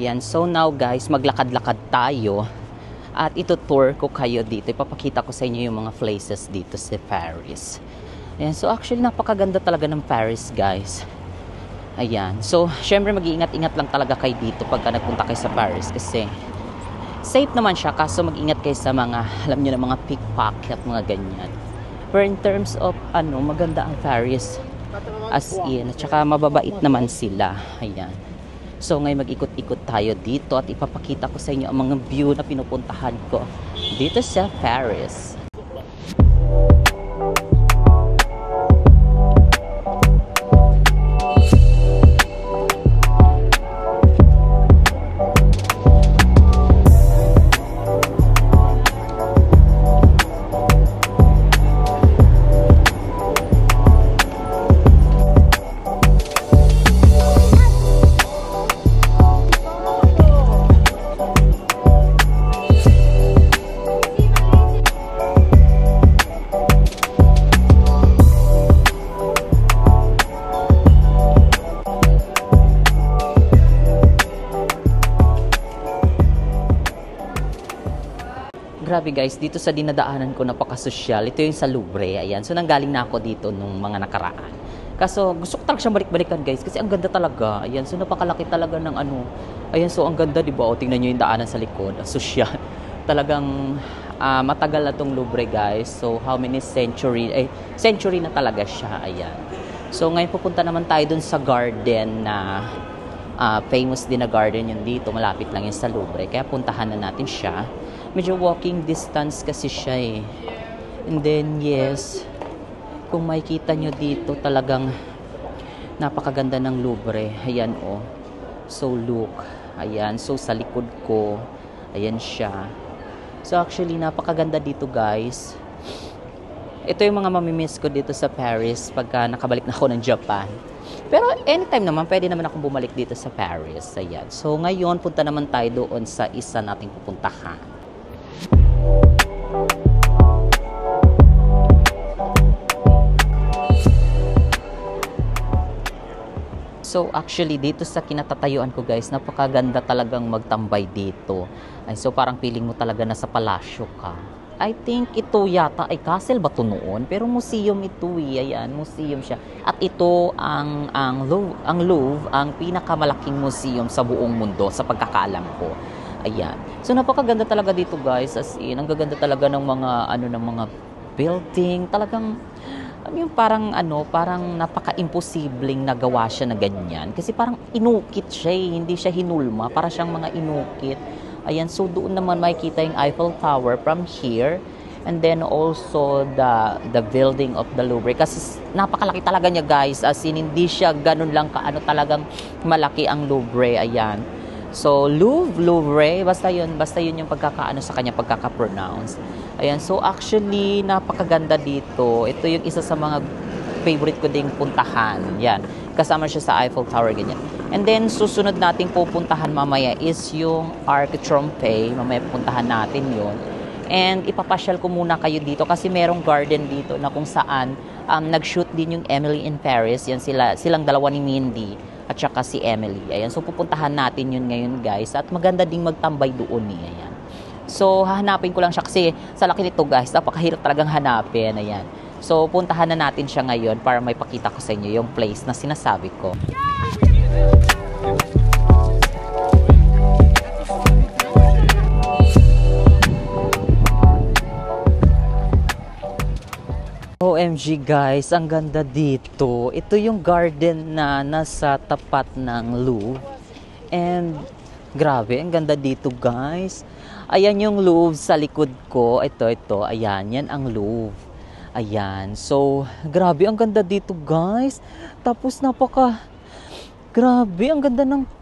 Ayan, so now guys, maglakad-lakad tayo at itutour ko kayo dito. Ipapakita ko sa inyo yung mga places dito sa Paris. Ayan, so actually napakaganda talaga ng Paris guys. Ayan, so syempre mag-iingat-ingat lang talaga kayo dito pagka nagpunta kayo sa Paris kasi safe naman siya, kaso mag-ingat kayo sa mga, alam nyo na, mga pickpocket, mga ganyan. Pero in terms of maganda ang Paris as in, at saka mababait naman sila. Ayan. So ngayon mag-ikot-ikot tayo dito at ipapakita ko sa inyo ang mga view na pinupuntahan ko dito sa Paris. Grabe guys, dito sa dinadaanan ko napaka-social. Ito yung sa Louvre, ayan. So nanggaling na ako dito nung mga nakaraan. Kaso gusto ko talaga siyang balik-balikan guys kasi ang ganda talaga. Ayan, so napakalaki talaga ng Ayan, so ang ganda, di ba? O tingnan niyo yung daanan sa likod, social. Talagang matagal na tong Louvre guys. So how many century na talaga siya, ayan. So ngayon pupunta naman tayo dun sa garden na famous din na garden yun dito. Malapit lang yun sa Louvre. Kaya puntahan na natin siya. Medyo walking distance kasi siya eh. And then yes, kung makikita nyo dito talagang napakaganda ng Louvre. Ayan oh. So look. Ayan. So sa likod ko, ayan siya. So actually napakaganda dito guys. Ito yung mga mamimiss ko dito sa Paris pagka nakabalik na ako ng Japan. Pero anytime naman, pwede naman akong bumalik dito sa Paris. Ayan. So ngayon, punta naman tayo doon sa isa nating pupuntahan. So actually dito sa kinatatayuan ko guys, napakaganda talagang magtambay dito. Ay, so parang feeling mo talaga nasa palasyo ka. I think ito yata ay castle ba ito noon? Pero museum ito eh. Ayan, museum siya. At ito ang Louvre, ang pinakamalaking museum sa buong mundo sa pagkakaalam ko. Ayan. So napakaganda talaga dito guys, as in ang gaganda talaga ng mga ng mga building, talagang yung parang parang napaka-imposibleng nagawa siya na ganyan kasi parang inukit siya eh, hindi siya hinulma, para siyang mga inukit. Ayan, so doon naman makikita yung Eiffel Tower from here, and then also the building of the Louvre kasi napakalaki talaga niya guys, as in hindi siya ganun lang talagang malaki ang Louvre. Ayan. So, Louvre, basta yun yung sa kanya, pagkaka-pronounce. Ayan, so actually, napakaganda dito. Ito yung isa sa mga favorite ko ding puntahan. Yan, kasama siya sa Eiffel Tower, ganyan. And then, susunod nating pupuntahan mamaya is yung Arc de Triomphe. Mamaya puntahan natin yun. And ipapasyal ko muna kayo dito kasi merong garden dito na kung saan nag-shoot din yung Emily in Paris. Yan silang dalawa ni Mindy at saka si Emily. Ayan, so pupuntahan natin yun ngayon guys. At maganda ding magtambay doon eh. Ayan. So hahanapin ko lang siya kasi sa laki nito guys, napakahirap talagang hanapin. Ayan. So puntahan na natin siya ngayon para may pakita ko sa inyo yung place na sinasabi ko. OMG guys, ang ganda dito. Ito yung garden na nasa tapat ng Louvre. And grabe, ang ganda dito guys. Ayan yung Louvre sa likod ko. Ito. Ayan, yan ang Louvre. Ayan. So, grabe, ang ganda dito guys. Tapos grabe, ang ganda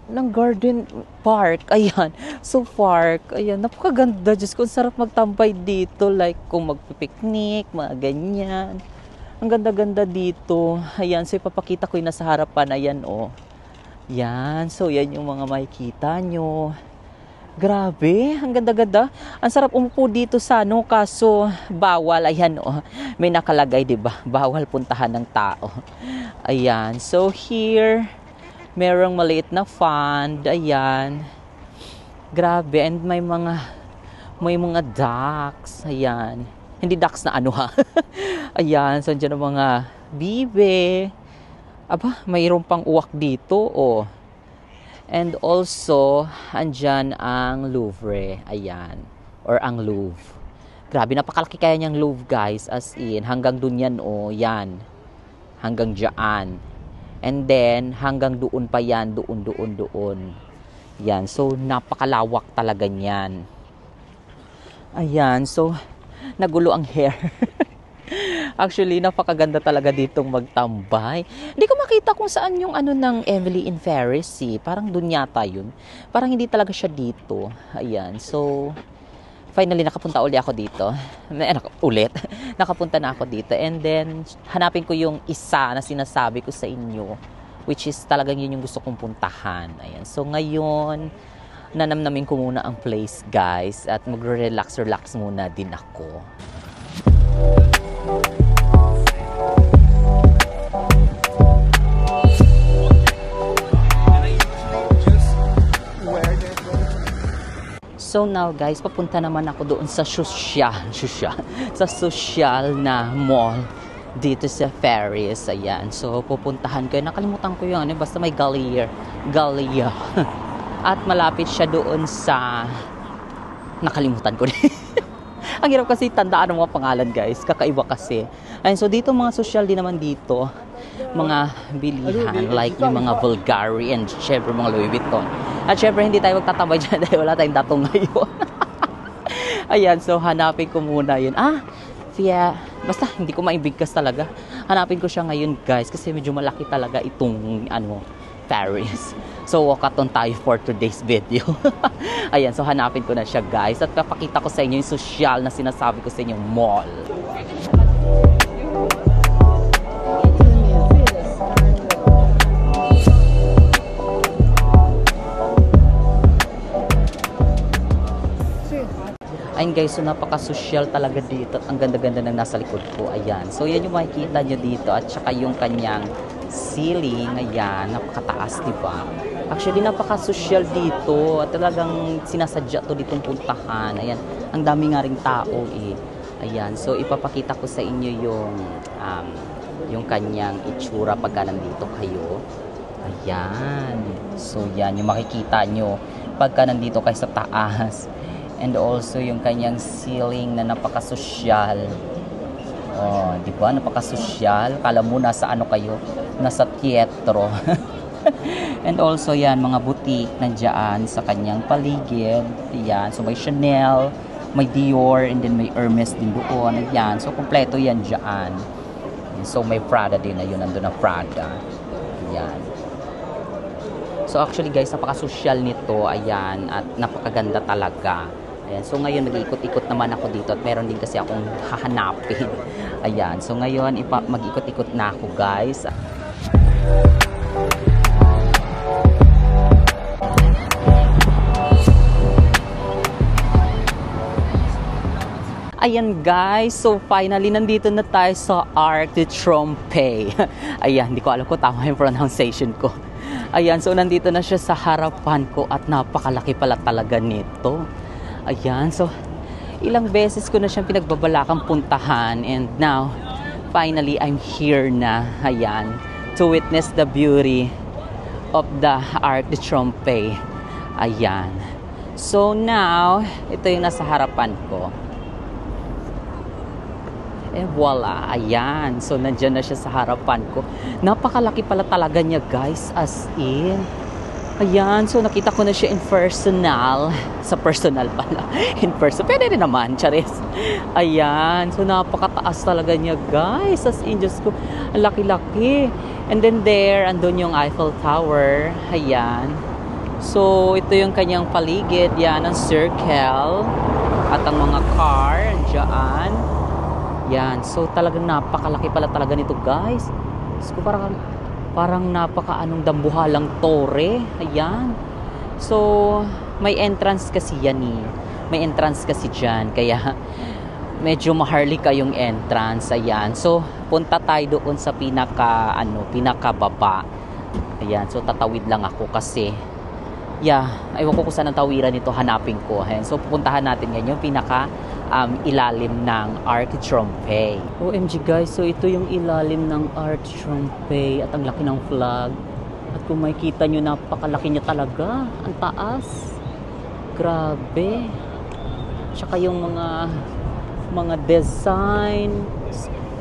ng garden park. Ayan. So park. Ayan. Napakaganda. Diyos ko, sarap magtambay dito. Like kung magpipiknik, mga ganyan. Ang ganda-ganda dito. Ayan. So ipapakita ko yung nasa harapan. Ayan oh. Yan. So yan yung mga makikita nyo. Grabe. Ang ganda-ganda. Ang sarap umupo dito sa kaso bawal. Ayan oh. May nakalagay, diba? Bawal puntahan ng tao. Ayan. So here merong maliit na fund. Ayan. Grabe, and may mga ducks. Ayan. Hindi ducks na ano ha. Ayan, so dyan ang mga bibe. Aba, mayroon pang uwak dito, oh. And also, andyan ang Louvre. Ayan. Or ang Louvre. Grabe, napakalaki kaya niyang Louvre, guys. As in, hanggang dun yan, oh. Yan. Hanggang dyan. And then, hanggang doon pa yan. Doon. Yan. So, napakalawak talaga niyan. Ayan. So, nagulo ang hair. Actually, napakaganda talaga ditong magtambay. Hindi ko makita kung saan yung ano ng Emily in Paris, eh. Parang dun yata yun. Parang hindi talaga siya dito. Ayan. So, finally, nakapunta uli ako dito. Ulit. Nakapunta na ako dito. And then, hanapin ko yung isa na sinasabi ko sa inyo. Which is talagang yun yung gusto kong puntahan. Ayan. So, ngayon, nanamnamin ko muna ang place, guys. At magre-relax muna din ako. So now guys, papunta naman ako doon sa sa social na mall dito sa Paris. Ayan. So pupuntahan ko. Nakalimutan ko yung ano, basta may Galleria. At malapit siya doon sa nakalimutan ko. Ang hirap kasi tandaan ang mga pangalan, guys. Kakaiba kasi. Ayan, so dito mga social din naman dito. Mga bilihan like yung mga Bulgari and syempre mga Louis Vuitton. At syempre hindi tayo magtatambay dyan dahil wala tayong datong ngayon. Ayan, so hanapin ko muna yun. Basta hindi ko maibigkas talaga. Hanapin ko siya ngayon, guys, kasi medyo malaki talaga itong Paris. So walkathon tayo for today's video. Ayan, so hanapin ko na siya, guys, at papakita ko sa inyo yung social na sinasabi ko sa inyong mall. Ayun guys, so napaka-social talaga dito. Ang ganda-ganda ng nasa likod ko. Ayan. So yan yung makikita nyo dito. At saka yung kanyang ceiling. Ayan. Napakataas, diba? Actually, napaka-social dito. At talagang sinasadya to ditong puntahan. Ayan. Ang dami nga ring tao eh. Ayan. So ipapakita ko sa inyo yung kanyang itsura pagka nandito kayo. Ayan. So yan yung makikita nyo pagka nandito kayo sa taas. And also yung kanyang ceiling na napaka-sosyal. Oh, di ba? Napaka-sosyal. Kala mo nasa ano kayo? Nasa teatro. And also yan, mga boutique nandiyan sa kanyang paligid. Ayan. So may Chanel, may Dior, and then may Hermes din doon. Ayan. So kompleto yan dyan. So may Prada din. Ayun, nandun na Prada. Ayan. So actually guys, napaka-social nito. Ayan. At napakaganda talaga. Ayan. So ngayon mag-iikot-ikot naman ako dito at meron din kasi akong hahanapin. Ayan. So ngayon mag-ikot-ikot na ako, guys. Ayan guys, so finally nandito na tayo sa Arc de Triomphe. Ayan, hindi ko alam kung tama yung pronunciation ko. Ayan, so nandito na siya sa harapan ko at napakalaki pala talaga nito. Ayan, so ilang beses ko na siyang pinagbabalakang puntahan and now, finally, I'm here na. Ayan, to witness the beauty of the Arc de Triomphe. Ayan. So now, ito yung nasa harapan ko. Eh, voila. Ayan. So, nandyan na siya sa harapan ko. Napakalaki pala talaga niya, guys. As in. Ayan. So, nakita ko na siya in personal. Sa personal pala. In person. Pwede rin naman. Charis. Ayan. So, napakataas talaga niya, guys. As in, Diyos ko. Ang laki-laki. And then there, andun yung Eiffel Tower. Ayan. So, ito yung kanyang paligid. Yan, ang circle. At ang mga car. Diyan. Yan. So, talagang napakalaki pala talaga nito, guys. So, parang napaka-anong dambuhalang tore. Ayan. So, may entrance kasi yan eh. May entrance kasi dyan. Kaya, medyo maharlika yung entrance. Ayan. So, punta tayo doon sa pinakababa. Ayan. So, tatawid lang ako kasi Yeah, ayoko kung saan ang tawiran nito, hanapin ko. Ayan. So pupuntahan natin ngayon yung pinaka ilalim ng Arc Trompe. OMG guys, so ito yung ilalim ng Arc Trompe at ang laki ng flag. At kung makikita nyo, napakalaki niya talaga. Ang taas. Grabe. Tsaka yung mga design.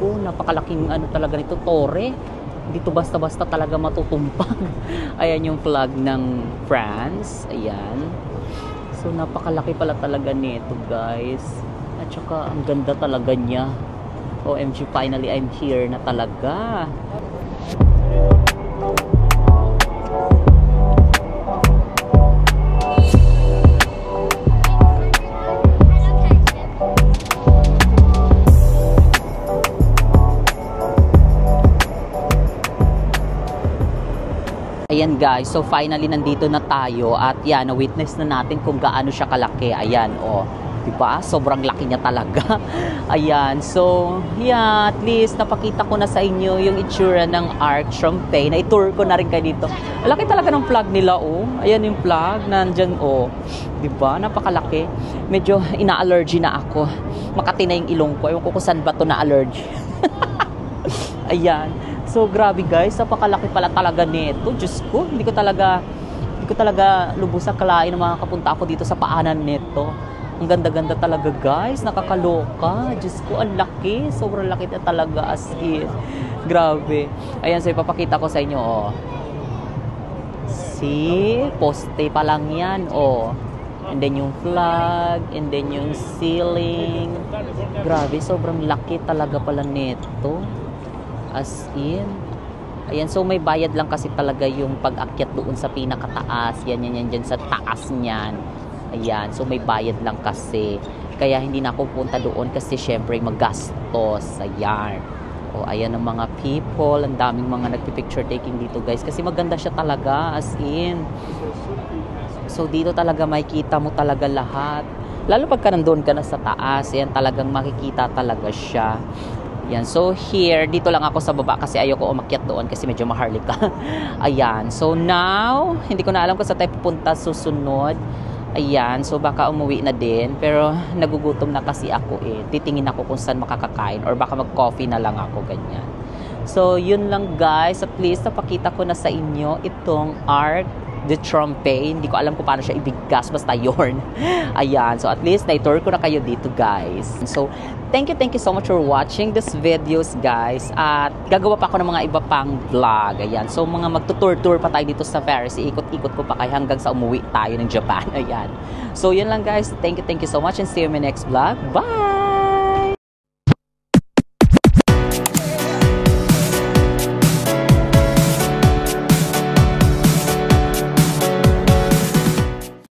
Oh, napakalaking ano talaga nito, tore. Dito basta-basta talaga matutumpag. Ayan yung flag ng France. Ayan. So napakalaki pala talaga nito guys. At saka ang ganda talaga niya. OMG, finally I'm here na talaga. Ayan guys, so finally nandito na tayo at yan, na-witness na natin kung gaano siya kalaki. Ayan, oh, diba? Sobrang laki niya talaga. Ayan, so yeah, at least napakita ko na sa inyo yung itsura ng Arc Trompe. Na-tour ko na rin kayo dito. Laki talaga ng flag nila, oh. Ayan yung flag, nandyan, oh. Diba? Napakalaki. Medyo ina-allergy na ako. Makati na yung ilong ko. Ewan ko kung saan ba to na-allergy. Ayan. So grabe guys, napakalaki pala talaga nito. Diyos ko, hindi ko talaga lubos na kalain na makakapunta ako dito sa paanan nito. Ang ganda-ganda talaga guys, nakakaloka. Diyos ko, ang laki. Sobrang laki na talaga as in. Grabe. Ayan, so ipapakita ko sa inyo, oh. See? Poste pa lang yan, oh. And then yung flag, and then yung ceiling. Grabe, sobrang laki talaga pala nito. As in. Ayan, so may bayad lang kasi talaga yung pag-akyat doon sa pinakataas. Yan, dyan sa taas niyan. Ayan, so may bayad lang kasi. Kaya hindi na ako punta doon kasi syempre magastos. Ayan. O, ayan ang mga people. Ang daming mga nagpipicture taking dito guys. Kasi maganda siya talaga, as in. So dito talaga makikita mo talaga lahat. Lalo pagka nandoon ka na sa taas, yan talagang makikita talaga siya. Yan, so here, dito lang ako sa baba kasi ayoko umakyat doon kasi medyo maharlika. Ayan, so now, hindi ko na alam kung saan tayo pupunta susunod. Ayan, so baka umuwi na din. Pero nagugutom na kasi ako eh. Titingin ako kung saan makakakain or baka mag-coffee na lang ako, ganyan. So, yun lang guys. At least napakita ko na sa inyo itong Arc de Trompe. Hindi ko alam kung paano siya ibigkas. Basta yun. Ayan. So, at least na-tour ko na kayo dito guys. So, thank you so much for watching this videos guys. At gagawa pa ako ng mga iba pang vlog. Ayan. So, mga magtutour-tour pa tayo dito sa Paris. Ikot-ikot ko pa kayo hanggang sa umuwi tayo ng Japan. Ayan. So, yun lang guys. Thank you so much and see you in my next vlog. Bye!